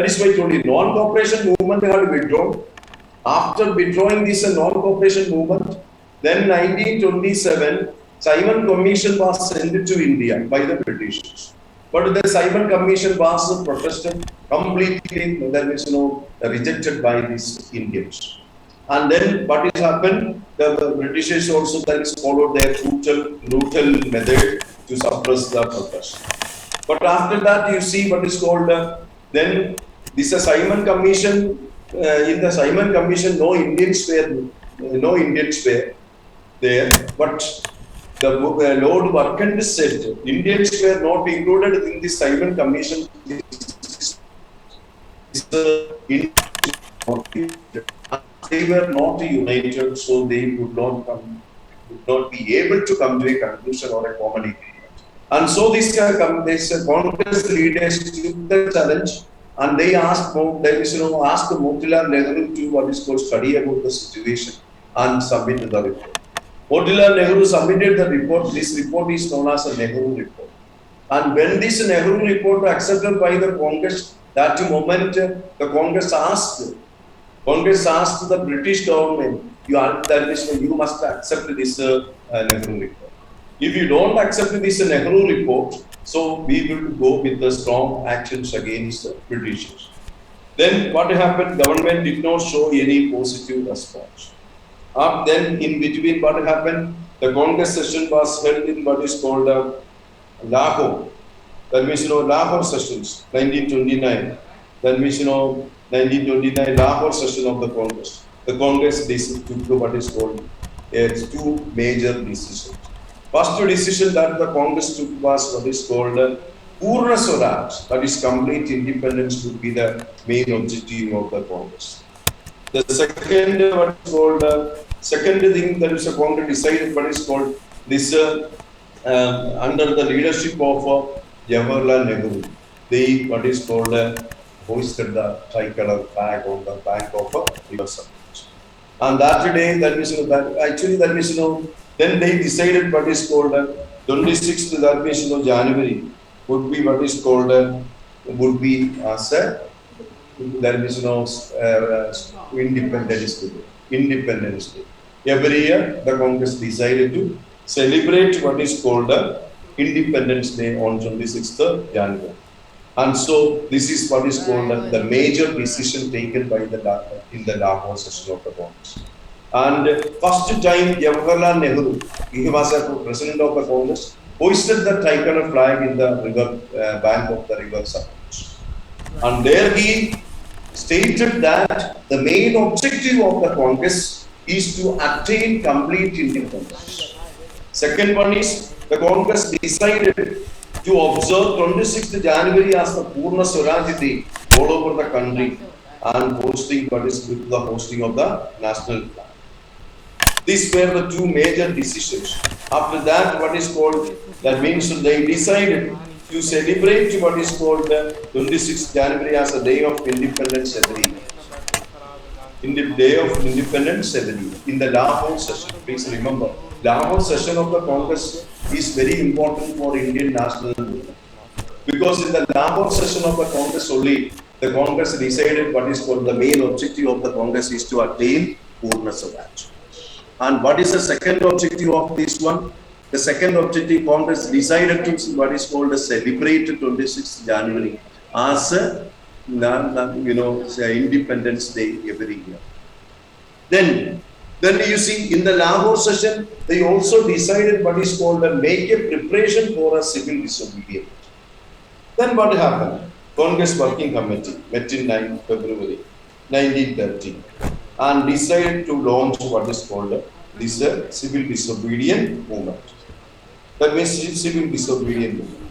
That is why I told you, non-cooperation movement had withdrawn. After withdrawing this non-cooperation movement, then 1927, Simon Commission was sent to India by the Britishers. But the Simon Commission was protested completely, that is rejected by these Indians. And then what has happened? The Britishers also then followed their brutal method to suppress the protest. But after that, you see what is called then this Simon Commission. In the Simon Commission, no Indians were there. But the Lord Workend said Indians were not included in the Simon Commission. They were not united, so they would not be able to come to a conclusion or a common agreement. And so this Congress leaders took the challenge, and they asked Motilal Nehru to what is called study about the situation and submit the report. Motilal Nehru submitted the report. This report is known as a Nehru report. And when this Nehru report accepted by the Congress, that moment the Congress asked the British government, you must accept this Nehru report. If you don't accept this Nehru report, so we will go with the strong actions against the Britishers. Then what happened? Government did not show any positive response. Then in between what happened? The Congress session was held in what is called Lahore. That means Lahore sessions, 1929. That means 1929 Lahore session of the Congress. The Congress took what is called two major decisions. First decision that the Congress took was what is called Purna Swaraj, that is complete independence would be the main objective of the Congress. The second what is called second thing that is the Congress decided what is called this under the leadership of Jawaharlal Nehru, they what is called hoisted the tricolor flag on the bank of river Sachin. And that day, that means then they decided what is called 26th, that means January would be what is called would be as a that means Independence Day. Every year, the Congress decided to celebrate what is called Independence Day on 26th January. And so this is what is called the major decision taken by in the Lahore session of the Congress. And first time Jawaharlal Nehru, he was a president of the Congress, hoisted the tricolor flag in the river bank of the river Sachin. And there he stated that the main objective of the Congress is to attain complete independence. Second one is the Congress decided to observe 26th January as the Purna Swaraj Day all over the country and hosting what is the hosting of the national flag. These were the two major decisions. After that, what is called, that means they decided to celebrate what is called 26th January as a day of independence every year. In the day of independence every year. In the Lahore session, please remember, Lahore session of the Congress is very important for Indian national movement. Because in the Lahore session of the Congress only, the Congress decided what is called the main objective of the Congress is to attain Purna Swaraj. And what is the second objective of this one? The second objective, Congress decided to what is called a celebrate 26th January as Independence Day every year. Then you see in the Lahore session, they also decided what is called a make a preparation for a civil disobedience. Then what happened? Congress Working Committee met in 9 February 1930 and decided to launch what is called this civil disobedience movement. That means civil disobedience movement.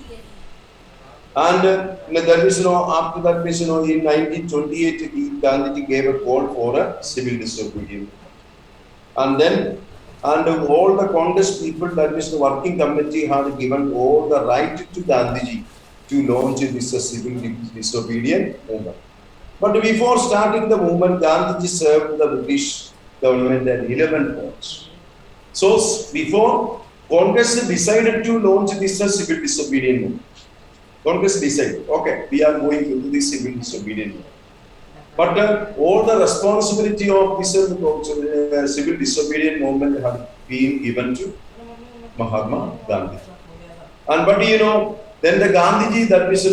And that is after that means in 1928 Gandhi gave a call for a civil disobedience. And then all the Congress people, that is the Working Committee, had given all the right to Gandhiji to launch this civil disobedience movement. But before starting the movement, Gandhiji served the British government at 11 points. So before Congress decided to launch this civil disobedience movement, Congress decided, okay, we are going into the civil disobedience movement. But all the responsibility of this civil disobedience movement had been given to Mahatma Gandhi. And but then the Gandhiji, that is,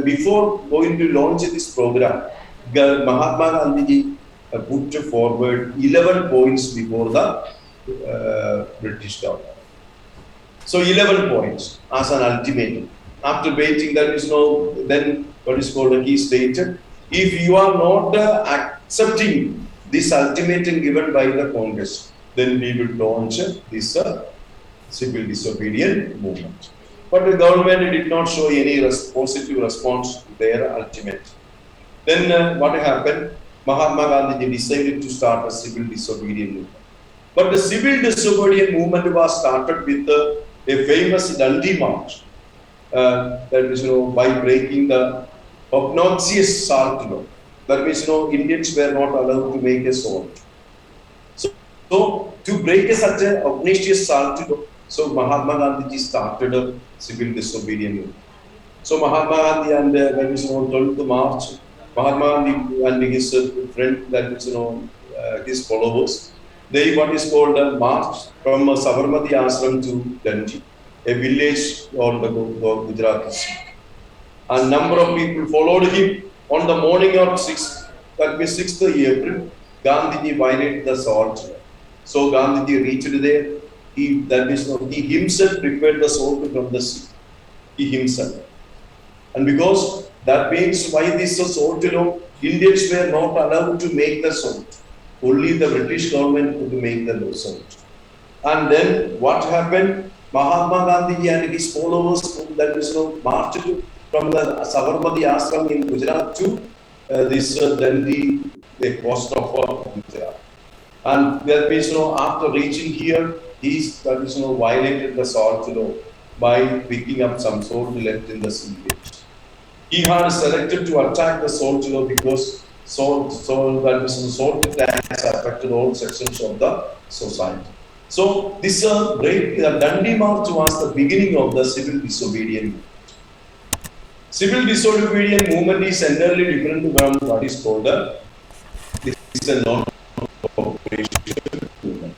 before going to launch this program, Mahatma Gandhiji put forward 11 points before the British government. So 11 points as an ultimatum. After waiting, that is then what is called, he stated, if you are not accepting this ultimatum given by the Congress, then we will launch this civil disobedience movement. But the government did not show any positive response to their ultimatum. Then what happened? Mahatma Gandhi decided to start a civil disobedience movement. But the civil disobedience movement was started with a famous Dandi March. That is, by breaking the obnoxious salt law. That means, Indians were not allowed to make a salt. So to break such an obnoxious salt law, so Mahatma Gandhi started a civil disobedience movement. So Mahatma Gandhi and that is, 12th March, Mahatma Gandhi and his friend, that is, his followers, they what is called a march from Sabarmati Ashram to Dandi, a village on the Gujarat Sea. A number of people followed him. On the morning of 6th April, Gandhiji violated the salt law. So Gandhiji reached there. He himself prepared the salt from the sea. He himself. And because that means why this salt law, Indians were not allowed to make the salt. Only the British government could make the salt. And then what happened? Mahatma Gandhi and his followers marched from the Sabarmati Ashram in Gujarat to this Dandi, the coast of Gujarat. And that means, after reaching here, he violated the salt law by picking up some salt left in the sea. He had selected to attack the salt law because salt tax affected all sections of the society. So this Dandi March was the beginning of the civil disobedience movement. Civil disobedience movement is entirely different from what is called a non-cooperation movement.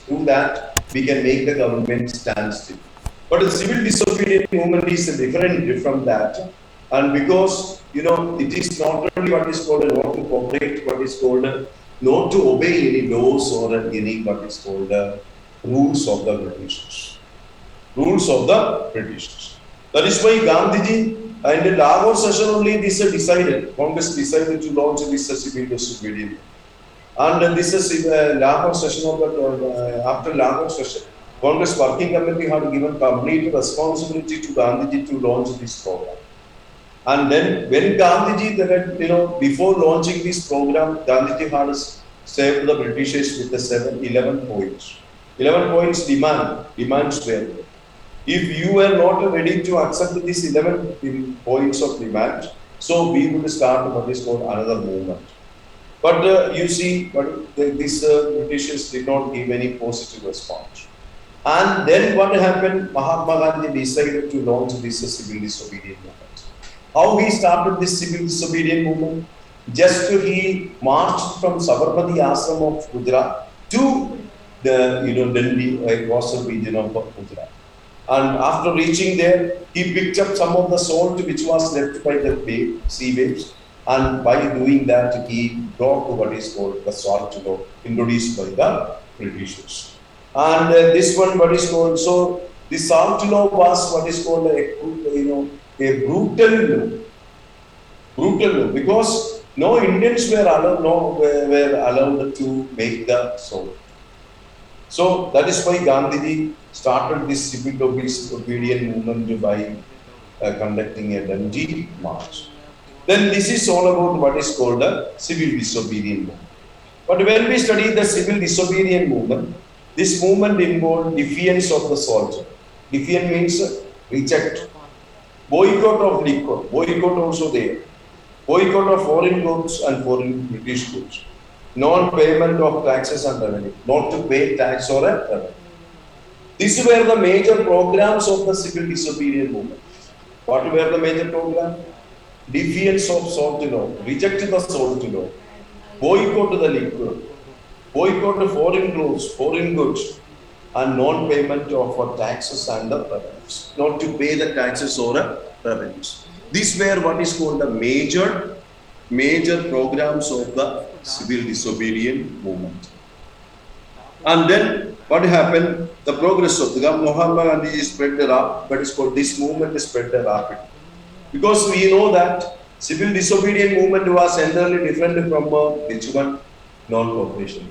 Through that, we can make the government stand still. But the civil disobedience movement is different from that. And because, it is not only what is called not to cooperate, what is called not to obey any laws or any what is called rules of the Britishers. Rules of the Britishers. That is why Gandhiji and the Lahore session only this decided, Congress decided to launch this civil disobedience. And this is Lahore session of the, after Lahore session, Congress Working Committee had given complete responsibility to Gandhiji to launch this program. And then when Gandhiji, before launching this program, Gandhiji had saved the Britishers with the 11 points. 11 points demands were. If you were not ready to accept these 11 points of demand, so we would start what is called another movement. But you see, these Britishers did not give any positive response. And then what happened? Mahatma Gandhi decided to launch this civil disobedience movement. How he started this civil disobedience movement? Just he marched from Sabarmati Ashram of Gujarat to the Dandi coastal region of Gujarat. And after reaching there, he picked up some of the salt which was left by the sea waves. And by doing that, he brought what is called the salt law introduced by the Britishers. And this one, what is called, so the salt law was what is called a brutal law, because no Indians were allowed to make the salt. So that is why Gandhiji started this civil disobedience movement by conducting a Dandi March. Then this is all about what is called a civil disobedience movement. But when we study the civil disobedience movement, this movement involved defiance of the soldier. Defiance means reject. Boycott of liquor. Boycott also there. Boycott of foreign goods and foreign British goods. Non-payment of taxes and revenue. Not to pay tax or revenue. These were the major programs of the civil disobedience movement. What were the major programs? Defiance of salt law, reject the salt law, boycott the liquor, boycott foreign clothes, foreign goods, and non-payment of taxes and the revenues. Not to pay the taxes or revenues. These were what is called the major programs of the civil disobedience movement. And then what happened? The progress of the Mahatma Gandhi spread what is called this movement spread rapidly. Because we know that civil disobedience movement was entirely different from which one? Non-cooperation.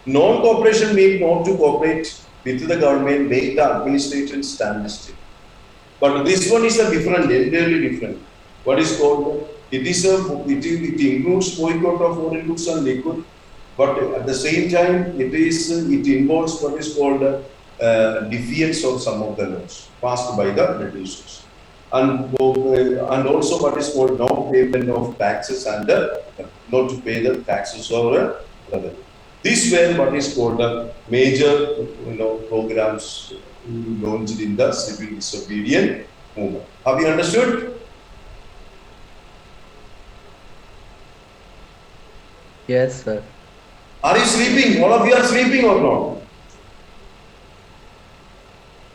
Non-cooperation means not to cooperate with the government, make the administration stand still. But this one is a different, entirely different. What is called? It includes boycott of foreign goods and liquid, but at the same time, it involves what is called defiance of some of the laws passed by the Britishers. And also what is called no payment of taxes and not to pay the taxes or revenue. These were what is called major programs launched in the civil disobedience movement. Have you understood? Yes, sir. Are you sleeping? All of you are sleeping or not?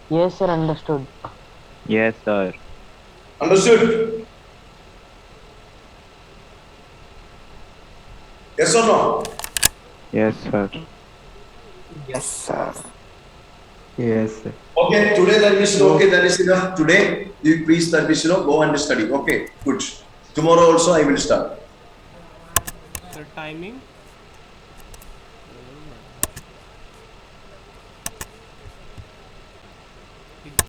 Yes, sir, understood. Yes, sir. Understood? Yes or no? Yes, sir. Yes, sir. Okay, today that is okay, that is enough. Today, you please that is go and study. Okay, good. Tomorrow also I will start. Sir, timing?